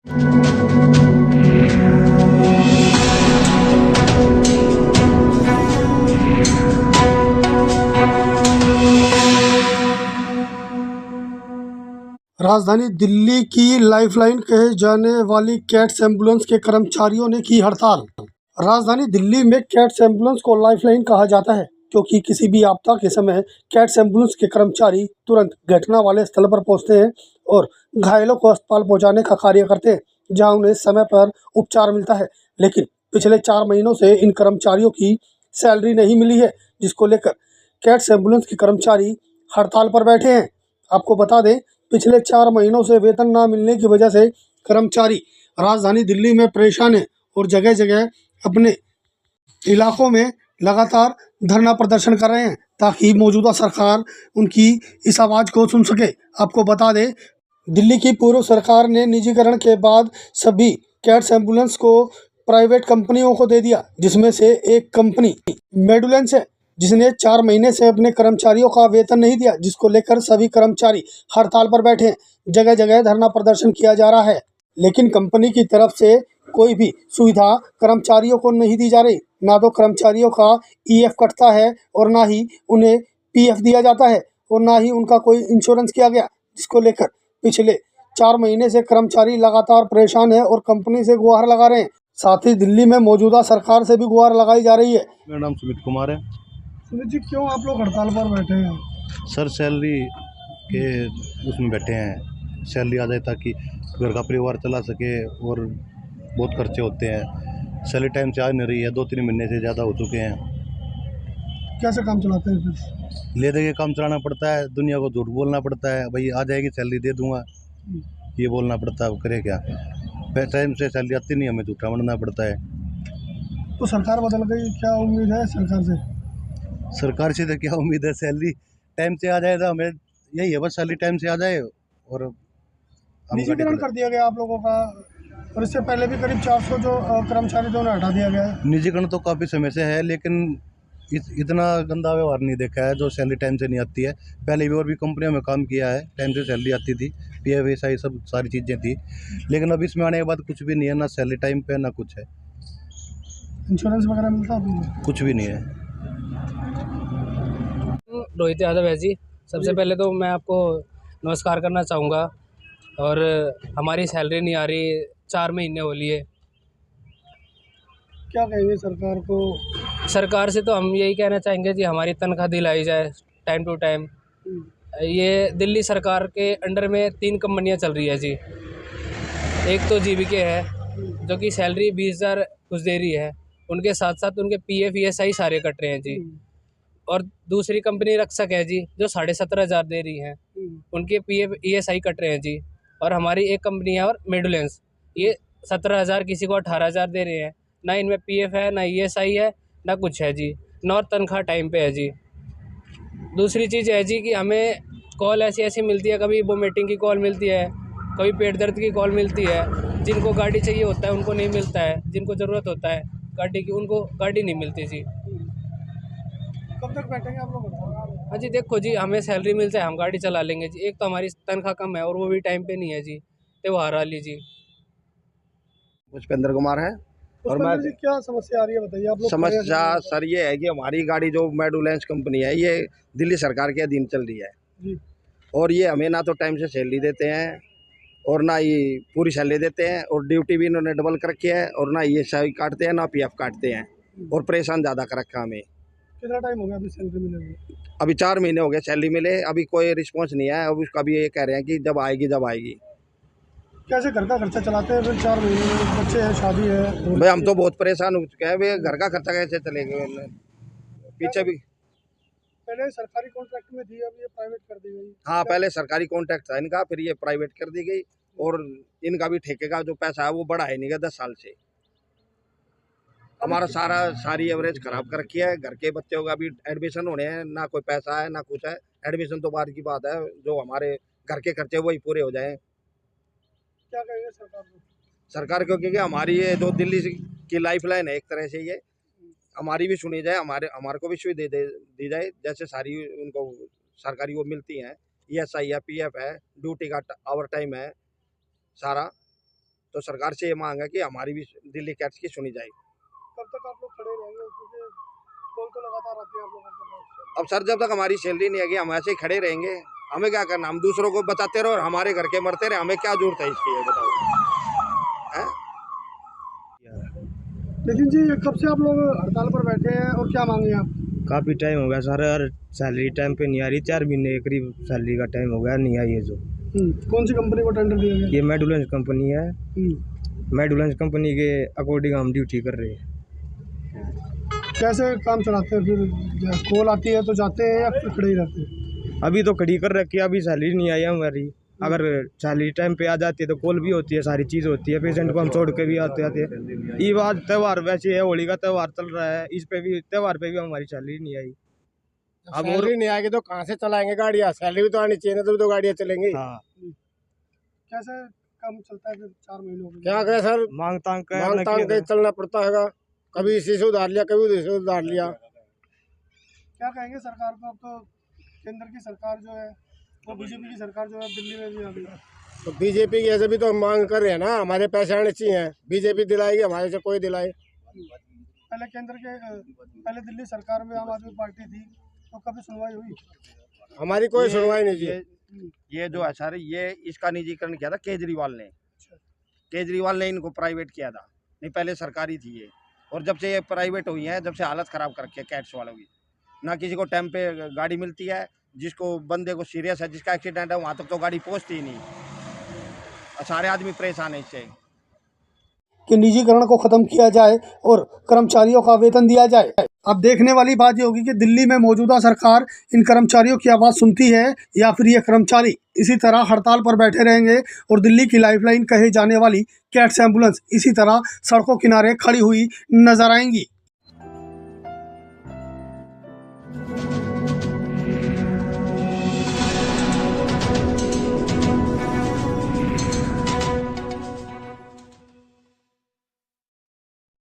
राजधानी दिल्ली की लाइफलाइन कहे जाने वाली कैट्स एम्बुलेंस के कर्मचारियों ने की हड़ताल। राजधानी दिल्ली में कैट्स एम्बुलेंस को लाइफलाइन कहा जाता है क्योंकि किसी भी आपदा के समय कैट्स एम्बुलेंस के कर्मचारी तुरंत घटना वाले स्थल पर पहुंचते हैं और घायलों को अस्पताल पहुंचाने का कार्य करते हैं, जहां उन्हें समय पर उपचार मिलता है। लेकिन पिछले 4 महीनों से इन कर्मचारियों की सैलरी नहीं मिली है, जिसको लेकर कैट्स एम्बुलेंस के कर्मचारी हड़ताल पर बैठे हैं। आपको बता दें, पिछले 4 महीनों से वेतन न मिलने की वजह से कर्मचारी राजधानी दिल्ली में परेशान हैं और जगह जगह अपने इलाकों में लगातार धरना प्रदर्शन कर रहे हैं ताकि मौजूदा सरकार उनकी इस आवाज़ को सुन सके। आपको बता दें, दिल्ली की पूर्व सरकार ने निजीकरण के बाद सभी कैट्स एम्बुलेंस को प्राइवेट कंपनियों को दे दिया, जिसमें से एक कंपनी मेडुलेंस है, जिसने 4 महीने से अपने कर्मचारियों का वेतन नहीं दिया, जिसको लेकर सभी कर्मचारी हड़ताल पर बैठे हैं। जगह जगह धरना प्रदर्शन किया जा रहा है, लेकिन कंपनी की तरफ से कोई भी सुविधा कर्मचारियों को नहीं दी जा रही। ना तो कर्मचारियों का ईएफ कटता है और ना ही उन्हें पीएफ दिया जाता है और ना ही उनका कोई इंश्योरेंस किया गया, जिसको लेकर पिछले 4 महीने से कर्मचारी लगातार परेशान है और कंपनी से गुहार लगा रहे हैं। साथ ही दिल्ली में मौजूदा सरकार से भी गुहार लगाई जा रही है। मेरा नाम सुमित कुमार है। सुमित जी, क्यों आप लोग हड़ताल पर बैठे हैं? सर सैलरी के उसमें बैठे हैं, सैलरी आ जाए ताकि घर का परिवार चला सके और बहुत खर्चे होते हैं। सैलरी टाइम से आ नहीं रही है, 2-3 महीने से ज़्यादा हो चुके हैं। कैसे काम चलाते हैं फिर? ले दे के काम चलाना पड़ता है, दुनिया को झूठ बोलना पड़ता है, भाई आ जाएगी सैलरी दे दूंगा, ये बोलना पड़ता है। करे क्या, टाइम से सैलरी आती नहीं, हमें झूठा बनना पड़ता है। तो सरकार बदल गई, क्या उम्मीद है सरकार से? सरकार से तो क्या उम्मीद है, सैलरी टाइम से आ जाए तो हमें यही है, बस सैलरी टाइम से आ जाए और हम निजीकरण कर दिया गया आप लोगों का, और इससे पहले भी करीब 400 जो कर्मचारी थे उन्हें हटा दिया गया है। निजीकरण तो काफ़ी समय से है, लेकिन इतना गंदा व्यवहार नहीं देखा है जो सैलरी टाइम से नहीं आती है। पहले भी और भी कंपनियों में काम किया है, टाइम से सैलरी आती थी, पीएफ एसआई सब सारी चीज़ें थी, लेकिन अब इसमें आने के बाद कुछ भी नहीं है, ना सैलरी टाइम पे ना कुछ है। इंश्योरेंस वगैरह मिलता है? कुछ भी नहीं है। रोहित यादव है जी। सबसे पहले तो मैं आपको नमस्कार करना चाहूँगा। और हमारी सैलरी नहीं आ रही, 4 महीने हो लिए। क्या कहेंगे सरकार को? सरकार से तो हम यही कहना चाहेंगे जी, हमारी तनख्वाह दिलाई जाए टाइम टू टाइम। ये दिल्ली सरकार के अंडर में 3 कंपनियां चल रही है जी। एक तो जीवीके है जो कि सैलरी 20,000 कुछ दे रही है, उनके साथ साथ उनके पीएफ ईएसआई सारे कट रहे हैं जी। और दूसरी कंपनी रक्षक है जी, जो 17,500 दे रही है, उनके पीएफ ईएसआई कट रहे हैं जी। और हमारी एक कंपनी है और मेडुलेंस, ये 17,000 किसी को 18,000 दे रहे हैं। ना इनमें पीएफ है, ना ईएसआई है, ना कुछ है जी, ना और तनख्वाह टाइम पे है जी। दूसरी चीज़ है जी कि हमें कॉल ऐसी ऐसी मिलती है, कभी वो मीटिंग की कॉल मिलती है, कभी पेट दर्द की कॉल मिलती है। जिनको गाड़ी चाहिए होता है उनको नहीं मिलता है, जिनको ज़रूरत होता है गाड़ी की उनको गाड़ी नहीं मिलती जी। कब तक बैठेंगे आप लोग? हाँ जी, देखो जी, हमें सैलरी मिल जाए हम गाड़ी चला लेंगे जी। एक तो हमारी तनख्वाह कम है और वो भी टाइम पे नहीं है जी, त्योहार वाली जी। पुष्पेंद्र कुमार है। और मैं जी, क्या समस्या आ रही है बताइए आप लोग? समस्या सर ये है कि हमारी गाड़ी जो मेडुलेंस कंपनी है ये दिल्ली सरकार के अधीन चल रही है जी। और ये हमें ना तो टाइम से सैलरी देते हैं और ना ही पूरी सैलरी देते हैं, और ड्यूटी भी इन्होंने डबल कर रखी है, और ना ये सैलरी काटते हैं ना पीएफ काटते हैं, और परेशान ज़्यादा कर रखा हमें। कितना टाइम हो गया अभी सैलरी मिले? अभी 4 महीने हो गए सैलरी मिले, अभी कोई रिस्पॉन्स नहीं है। अब उसका भी ये कह रहे हैं कि जब आएगी जब आएगी। कैसे घर का खर्चा चलाते हैं फिर? 4 महीने में बच्चे हैं, शादी है। भाई हम तो बहुत परेशान हो चुके हैं, भाई घर का खर्चा कैसे चलेगा? पीछे भी पहले सरकारी कॉन्ट्रैक्ट में थी, अब ये प्राइवेट कर दी गई। हाँ, पहले सरकारी कॉन्ट्रैक्ट था इनका, फिर ये प्राइवेट कर दी गई, और इनका भी ठेके का जो पैसा है वो बढ़ा है नहीं गया 10 साल से। हमारा सारी एवरेज खराब कर रखी है। घर के बच्चों का भी एडमिशन होने हैं, ना कोई पैसा है ना कुछ है। एडमिशन तो बाद की बात है, जो हमारे घर के खर्चे वही पूरे हो जाएं। क्या कहेंगे सरकार को? सरकार को, क्योंकि हमारी ये जो दिल्ली की लाइफलाइन है एक तरह से, ये हमारी भी सुनी जाए, हमारे को भी सुविधा दी जाए, जैसे सारी उनको सरकारी वो मिलती हैं, ईएसआई है, पीएफ है, ड्यूटी का ओवर टाइम है सारा, तो सरकार से ये मांग है कि हमारी भी दिल्ली कैट्स की सुनी जाए। कब तक आप लोग खड़े रहेंगे, क्योंकि कॉल तो लगातार आती है आप लोगों के पास? अब सर जब तक हमारी सैलरी नहीं आएगी हम ऐसे ही खड़े रहेंगे। हमें क्या करना, हम दूसरों को बताते रहो और हमारे घर के मरते रहे, हमें क्या जरूरत है इसकी, ये बताओ हैं? लेकिन जी ये कब से आप लोग हड़ताल पर बैठे हैं और क्या मांगे आप? काफ़ी टाइम हो गया सर, और सैलरी टाइम पे नहीं आ रही। 4 महीने के करीब सैलरी का टाइम हो गया, नहीं आई है जो। कौन सी कंपनी को टेंडर दिया गया? ये मेडुलेंस कंपनी है, हम्म, मेडुलेंस कंपनी के अकॉर्डिंग हम ड्यूटी कर रहे हैं। कैसे काम चलाते हैं फिर? कॉल आती है तो जाते हैं या फिर खड़े ही रहते हैं? अभी तो खड़ी कर रखी है, अभी सैलरी नहीं आई है हमारी। अगर सैलरी टाइम पे आ जाती है तो कॉल भी होती है, सारी चीज़ होती है। पेशेंट को हम छोड़ के भी आते हैं। ये बात त्यौहार वैसे है, होली का त्यौहार चल रहा है, इस पे भी त्यौहार पे भी हमारी सैलरी नहीं आई। अब सैलरी नहीं आएगी तो कहाँ से चलाएंगे गाड़ियाँ? सैलरी भी तो आनी चाहिए ना, तभी तो गाड़ियाँ चलेंगी। हाँ, कैसे काम चलता है फिर 4 महीनों में? क्या करें सर, मांग तांग मांग तांग के चलना पड़ता है। कभी इसी से उधार लिया, कभी उधर से उधार लिया। क्या कहेंगे सरकार को? अब तो केंद्र की सरकार जो है वो बीजेपी की सरकार जो है दिल्ली में भी आ गई है। तो बीजेपी की ऐसे भी तो हम मांग कर रहे हैं ना, हमारे पैसे आने चाहिए। बीजेपी दिलाएगी, हमारे से कोई दिलाए। पहले पहले दिल्ली सरकार में आम आदमी पार्टी थी, तो कभी सुनवाई हुई? हमारी कोई सुनवाई नहीं जी। ये जो है सर, ये इसका निजीकरण किया था केजरीवाल ने। केजरीवाल ने इनको प्राइवेट किया था, नहीं पहले सरकारी थी ये। और जब से ये प्राइवेट हुई है, जब से हालत ख़राब कर रखी है कैट्स वालों की। ना किसी को टाइम पे गाड़ी मिलती है, जिसको बंदे को सीरियस है, जिसका एक्सीडेंट है, वहाँ तक तो गाड़ी पहुँचती ही नहीं। और सारे आदमी परेशान है इससे कि निजीकरण को खत्म किया जाए और कर्मचारियों का वेतन दिया जाए। अब देखने वाली बात ये होगी कि दिल्ली में मौजूदा सरकार इन कर्मचारियों की आवाज़ सुनती है या फिर ये कर्मचारी इसी तरह हड़ताल पर बैठे रहेंगे और दिल्ली की लाइफलाइन कहे जाने वाली कैट्स एम्बुलेंस इसी तरह सड़कों किनारे खड़ी हुई नजर आएंगी।